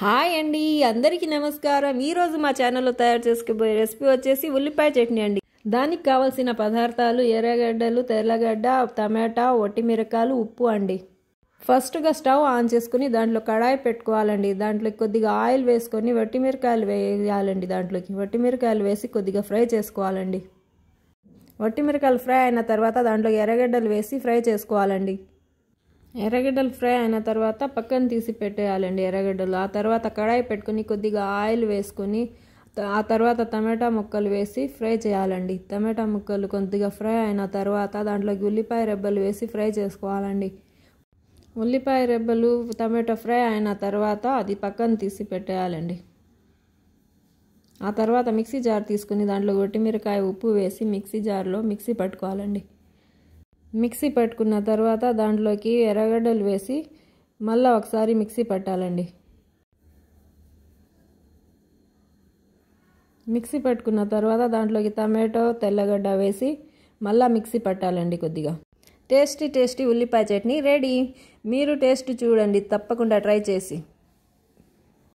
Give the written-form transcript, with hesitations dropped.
Hi అండి, అందరికీ నమస్కారం. ఈరోజు మా ఛానల్లో తయారు చేసుకోబోయే రెసిపీ వచ్చేసి ఉల్లిపాయ చట్నీ అండి. దానికి కావాల్సిన పదార్థాలు ఎర్రగడ్డలు, తెల్లగడ్డ, టమాటా, ఒట్టిమిరకాయలు, ఉప్పు అండి. ఫస్ట్గా స్టవ్ ఆన్ చేసుకుని దాంట్లో కడాయి పెట్టుకోవాలండి. దాంట్లో కొద్దిగా ఆయిల్ వేసుకొని ఒట్టిమిరకాయలు వేయాలండి. దాంట్లోకి ఒట్టిమిరకాయలు వేసి కొద్దిగా ఫ్రై చేసుకోవాలండి. ఒట్టిమిరకాయలు ఫ్రై అయిన తర్వాత దాంట్లో ఎర్రగడ్డలు వేసి ఫ్రై చేసుకోవాలండి. ఎర్రగడ్డలు ఫ్రై అయిన తర్వాత పక్కన తీసి పెట్టేయాలండి ఎర్రగడ్డలు. ఆ తర్వాత కడాయి పెట్టుకుని కొద్దిగా ఆయిల్ వేసుకొని ఆ తర్వాత టమాటా ముక్కలు వేసి ఫ్రై చేయాలండి. టమాటా ముక్కలు కొద్దిగా ఫ్రై అయిన తర్వాత దాంట్లోకి ఉల్లిపాయ రెబ్బలు వేసి ఫ్రై చేసుకోవాలండి. ఉల్లిపాయ రెబ్బలు టమాటా ఫ్రై అయిన తర్వాత అది పక్కన తీసి పెట్టేయాలండి. ఆ తర్వాత మిక్సీ జార్ తీసుకుని దాంట్లో ఒట్టిమిరకాయ, ఉప్పు వేసి మిక్సీ జార్లో మిక్సీ పట్టుకోవాలండి. మిక్సీ పట్టుకున్న తర్వాత దాంట్లోకి ఎర్రగడ్డలు వేసి మళ్ళీ ఒకసారి మిక్సీ పట్టాలండి. మిక్సీ పట్టుకున్న తర్వాత దాంట్లోకి టమాటో, తెల్లగడ్డ వేసి మళ్ళీ మిక్సీ పట్టాలండి. కొద్దిగా టేస్టీ ఉల్లిపాయ చట్నీ రెడీ. మీరు టేస్ట్ చూడండి, తప్పకుండా ట్రై చేసి.